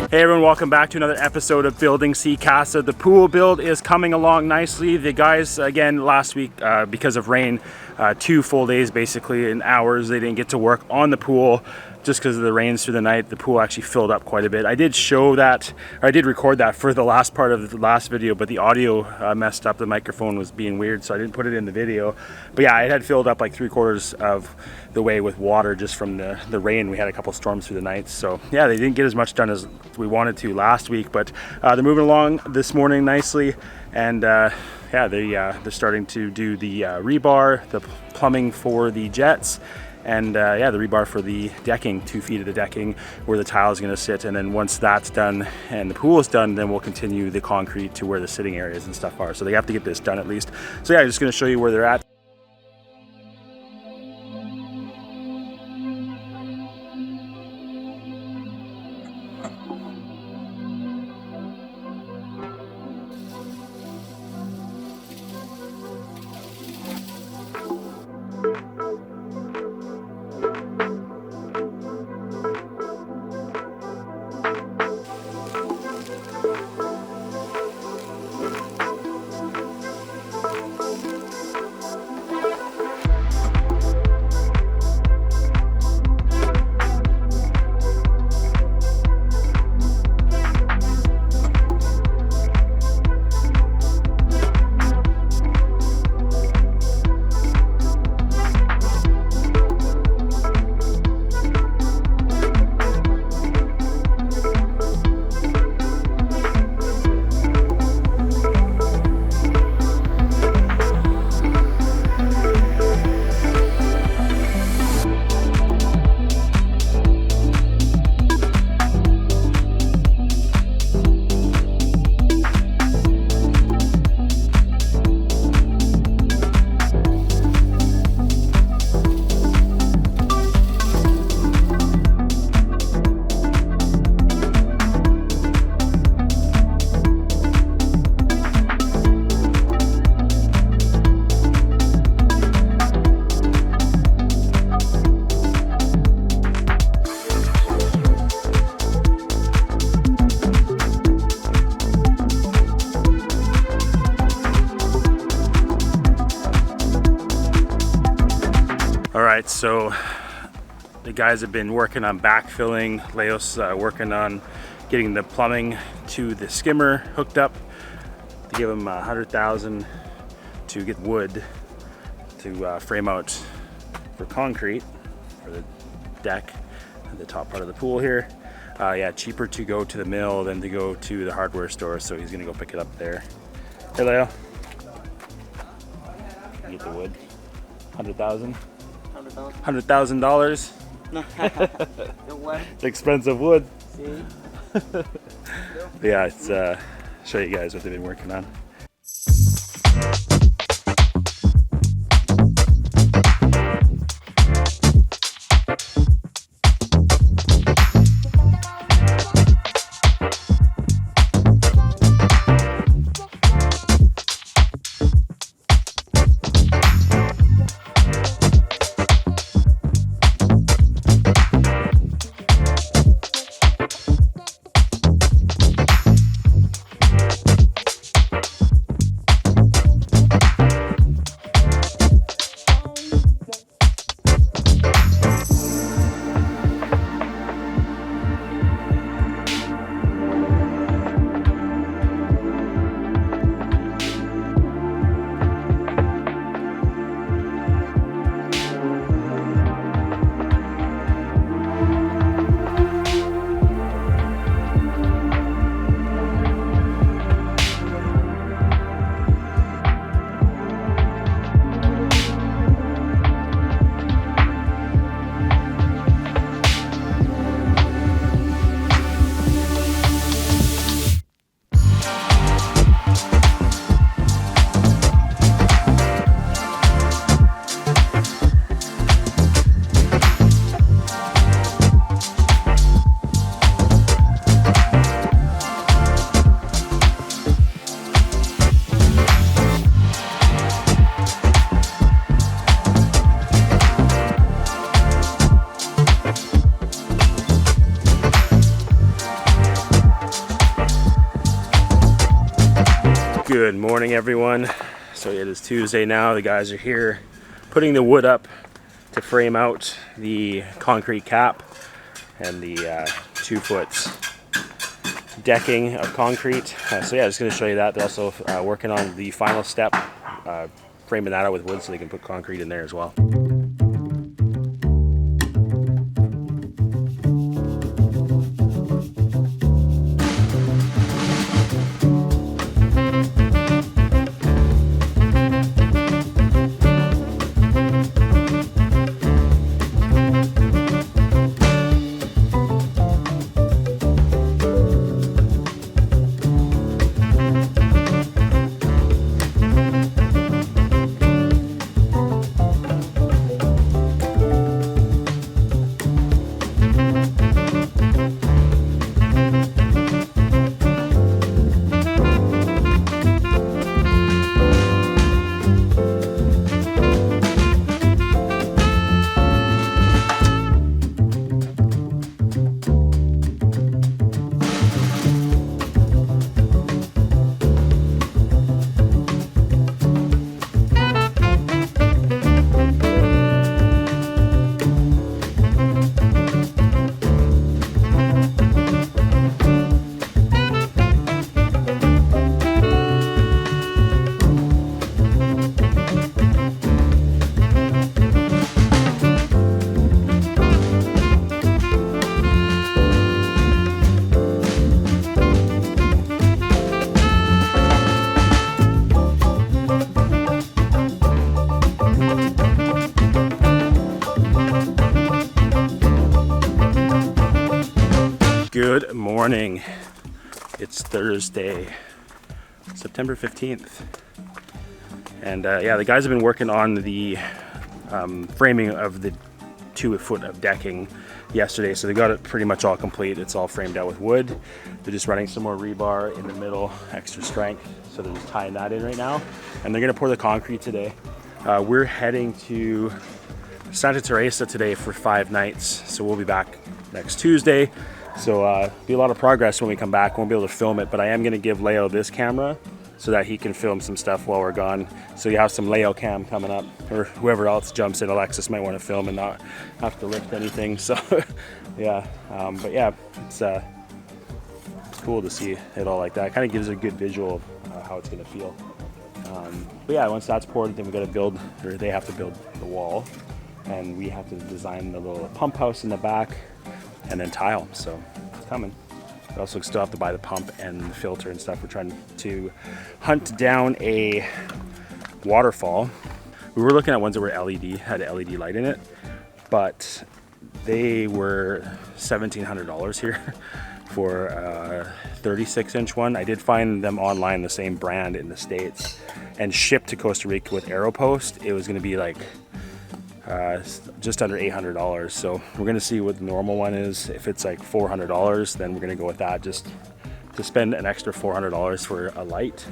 Hey everyone, welcome back to another episode of Building Sea Casa. The pool build is coming along nicely. The guys, again, last week, because of rain, 2 full days basically in hours, they didn't get to work on the pool just because of the rains through the night. The pool actually filled up quite a bit. I did show that, or I did record that for the last part of the last video, but the audio messed up. The microphone was being weird, so I didn't put it in the video. But yeah, it had filled up like 3/4 of the way with water just from the rain. We had a couple storms through the night, so yeah, they didn't get as much done as we wanted to last week, but they're moving along this morning nicely, and yeah, they're starting to do the rebar, the plumbing for the jets, and yeah, the rebar for the decking, 2 feet of the decking where the tile is going to sit. And then once that's done and the pool is done, then we'll continue the concrete to where the sitting areas and stuff are. So they have to get this done at least. So yeah, I'm just going to show you where they're at. Alright, so the guys have been working on backfilling. Leo's working on getting the plumbing to the skimmer hooked up. To give him $100,000 to get wood to frame out for concrete for the deck and the top part of the pool here. Yeah, cheaper to go to the mill than to go to the hardware store, so he's gonna go pick it up there. Hey Leo, get the wood. $100,000. $100,000. It's expensive wood. Yeah, it's show you guys what they've been working on. Good morning, everyone. So it is Tuesday now. The guys are here putting the wood up to frame out the concrete cap and the 2-foot decking of concrete. So yeah, just going to show you that. They're also working on the final step, framing that out with wood so they can put concrete in there as well. Good morning. It's Thursday, September 15th. And yeah, the guys have been working on the framing of the 2-foot of decking yesterday. So they got it pretty much all complete. It's all framed out with wood. They're just running some more rebar in the middle, extra strength. So they're just tying that in right now. And they're gonna pour the concrete today. We're heading to Santa Teresa today for 5 nights. So we'll be back next Tuesday. So be a lot of progress when we come back. Won't be able to film it, but I am going to give Leo this camera so that he can film some stuff while we're gone. So you have some Leo cam coming up, or whoever else jumps in. Alexis might want to film and not have to lift anything. So yeah, but yeah, it's cool to see it all like that. Kind of gives a good visual of how it's going to feel. But yeah, once that's poured, then we got to build, or they have to build the wall, and we have to design the little pump house in the back, and then tile. So it's coming. We also still have to buy the pump and the filter and stuff. We're trying to hunt down a Waterfall. We were looking at ones that were LED, had an LED light in it, but they were $1,700 here for a 36-inch one. I did find them online, the same brand in the States, and shipped to Costa Rica with Aeropost. It was going to be like just under $800. So we're gonna see what the normal one is. If it's like $400, then we're gonna go with that, just to spend an extra $400 for a light.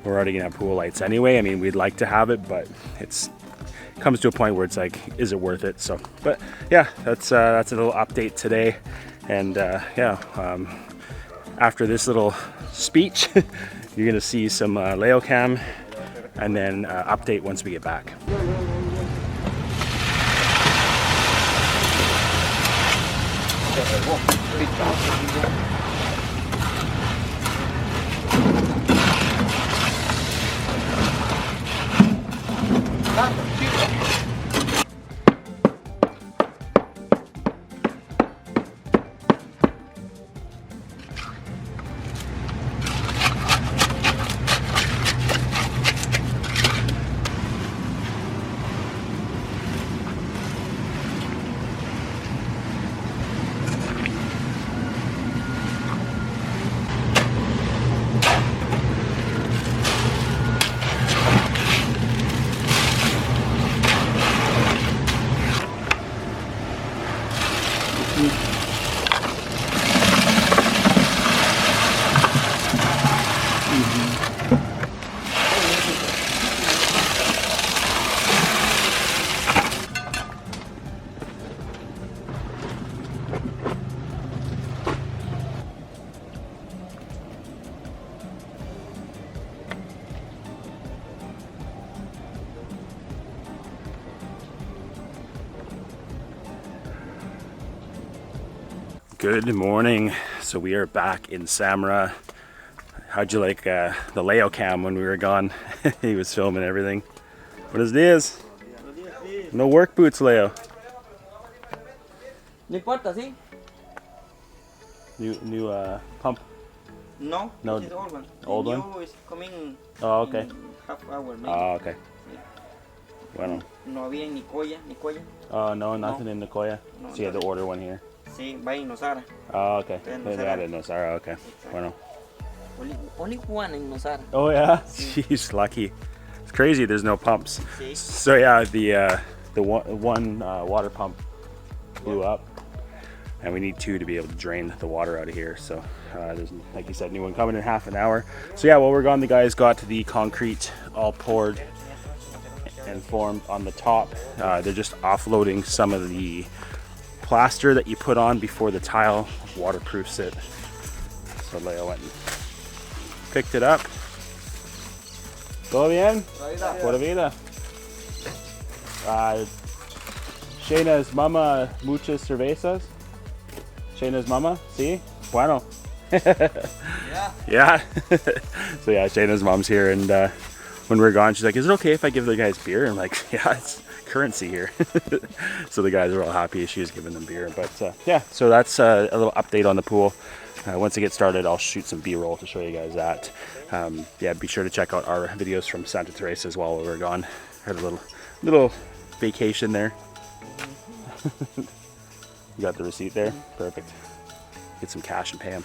We're already gonna have pool lights anyway. I mean, we'd like to have it, but it comes to a point where it's like, is it worth it? So, but yeah, that's a little update today. And yeah, after this little speech, you're gonna see some Leo cam, and then update once we get back. Good morning. So we are back in Sámara. How'd you like the Leo cam when we were gone? He was filming everything. Buenos dias. No work boots, Leo. No importa, ¿sí? New pump. No, No, this is old one. old the one? new is coming Oh, okay. in half hour maybe. Oh, okay. Bueno. No había en Nicoya. Oh, no, nothing No. in Nicoya. No, So you had to nothing. order one here. Sí, va en Nosara. Oh, okay. En They Nosara. had it in Nosara, okay. Exacto. Bueno. Only one in Nosara. Oh yeah, jeez, lucky. It's crazy. There's no pumps. Sí. So yeah, the one water pump blew up, and we need two to be able to drain the water out of here. So there's, like you said, new one coming in half an hour. So yeah, while we're gone, the guys got the concrete all poured and formed on the top. They're just offloading some of the plaster that you put on before the tile waterproofs it. So Leo went and picked it up. ¿Todo bien? Pura vida. Shayna's mama muchas cervezas. Shayna's mama, ¿sí? Bueno. Yeah. Yeah. So yeah, Shayna's mom's here, and when we're gone, she's like, "Is it okay if I give the guys beer?" I'm like, "Yeah, it's currency here." So the guys are all happy she was giving them beer. But yeah, so that's a little update on the pool. Once I get started, I'll shoot some B-roll to show you guys that. Yeah, be sure to check out our videos from Santa Teresa as well while we were gone. Had a little vacation there. You got the receipt there? Perfect. Get some cash and pay him.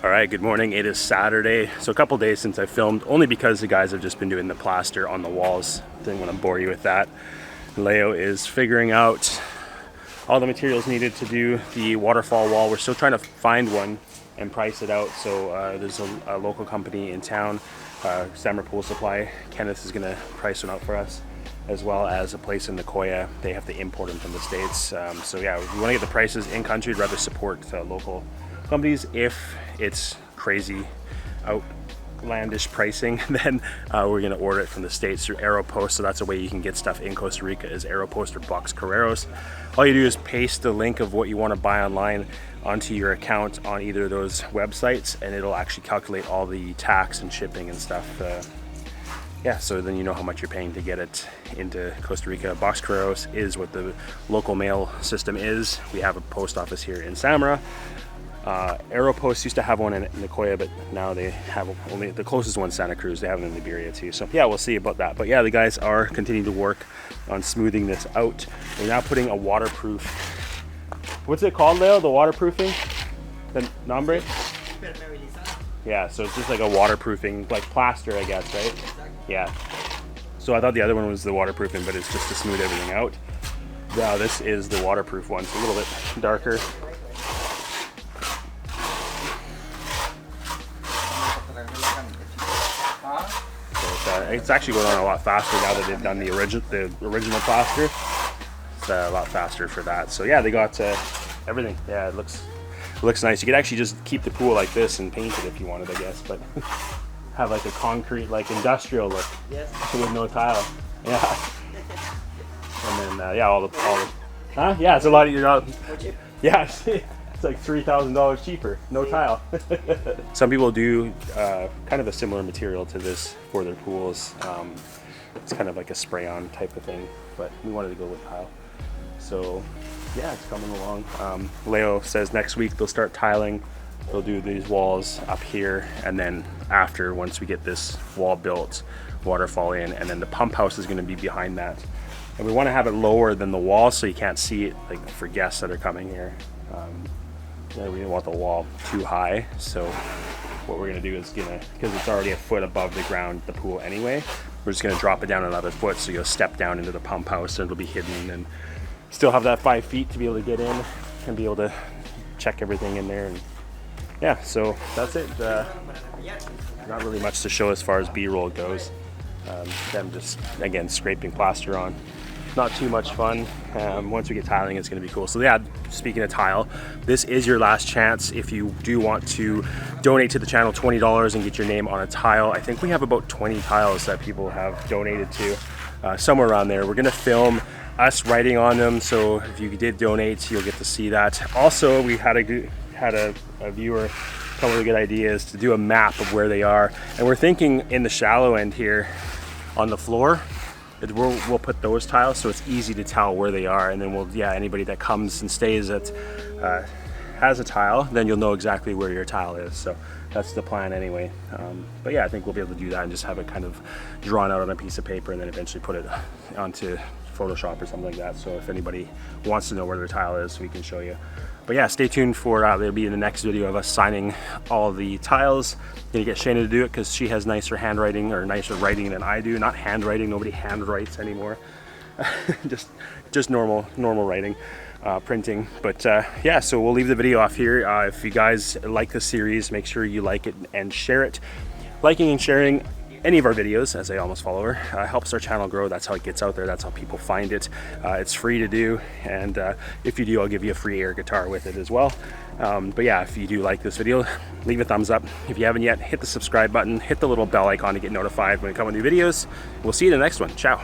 Alright, good morning. It is Saturday, so a couple days since I filmed, only because the guys have just been doing the plaster on the walls. Didn't want to bore you with that. Leo is figuring out all the materials needed to do the waterfall wall. We're still trying to find one and price it out. So there's a local company in town, Sámara Pool Supply. Kenneth is going to price one out for us, as well as a place in Nicoya. They have to import them from the States. So yeah, we want to get the prices in country. I'd rather support local companies. If it's crazy outlandish pricing, then we're going to order it from the States through Aeropost. So that's a way you can get stuff in Costa Rica, is Aeropost or Box Carreros. All you do is paste the link of what you want to buy online onto your account on either of those websites, and it'll actually calculate all the tax and shipping and stuff. Yeah, so then you know how much you're paying to get it into Costa Rica. Box Carreros is what the local mail system is. We have a post office here in Sámara. Aeropost used to have one in Nicoya, but now they have only the closest one, Santa Cruz. They have it in Liberia too. So yeah, we'll see about that. But yeah, the guys are continuing to work on smoothing this out. They're now putting a waterproof. What's it called, Leo? The waterproofing? The nombre? Yeah, so it's just like a waterproofing, like plaster, I guess, right? Yeah. So I thought the other one was the waterproofing, but it's just to smooth everything out. Now this is the waterproof one. It's a little bit darker. It's actually going on a lot faster now that they've done the original plaster. It's a lot faster for that. So yeah, they got everything. Yeah, it looks nice. You could actually just keep the pool like this and paint it if you wanted, I guess, but have like a concrete, like industrial look. Yes. With no tile. Yeah. And then yeah, all the huh? Yeah, it's a lot of yeah. It's like $3,000 cheaper, no tile. Some people do kind of a similar material to this for their pools. It's kind of like a spray-on type of thing, but we wanted to go with tile. So yeah, it's coming along. Leo says next week they'll start tiling. They'll do these walls up here, and then after, once we get this wall built, Waterfall in, and then the pump house is going to be behind that. And we want to have it lower than the wall so you can't see it, like for guests that are coming here. Yeah, we didn't want the wall too high, so what we're gonna do is because it's already a foot above the ground, the pool anyway, we're just gonna drop it down another foot so you'll step down into the pump house and it'll be hidden, and still have that 5 feet to be able to get in and be able to check everything in there. And yeah, so that's it. Not really much to show as far as B-roll goes. Them just, again, scraping plaster on. Not too much fun. Once we get tiling, it's going to be cool. So yeah, speaking of tile, this is your last chance if you do want to donate to the channel $20 and get your name on a tile. I think we have about 20 tiles that people have donated to, somewhere around there. We're going to film us writing on them, so if you did donate, you'll get to see that. Also, we had a viewer come with a good idea is to do a map of where they are, and we're thinking in the shallow end here on the floor. We'll put those tiles so it's easy to tell where they are, and then anybody that comes and stays that has a tile, then you'll know exactly where your tile is. So that's the plan anyway. But yeah, I think we'll be able to do that and just have it kind of drawn out on a piece of paper and then eventually put it onto Photoshop or something like that. So if anybody wants to know where their tile is, we can show you. But yeah, stay tuned for it'll be in the next video of us signing all the tiles. Gonna get Shayna to do it because she has nicer handwriting, or nicer writing than I do. Not handwriting, nobody handwrites anymore. just normal writing, printing. But yeah, so we'll leave the video off here. If you guys like the series, make sure you like it and share it. Liking and sharing any of our videos, as I almost follower, helps our channel grow. That's how it gets out there. That's how people find it. It's free to do, and if you do, I'll give you a free air guitar with it as well. But yeah, if you do like this video, leave a thumbs up. If you haven't yet, hit the subscribe button, hit the little bell icon to get notified when we come with new videos. We'll see you in the next one. Ciao.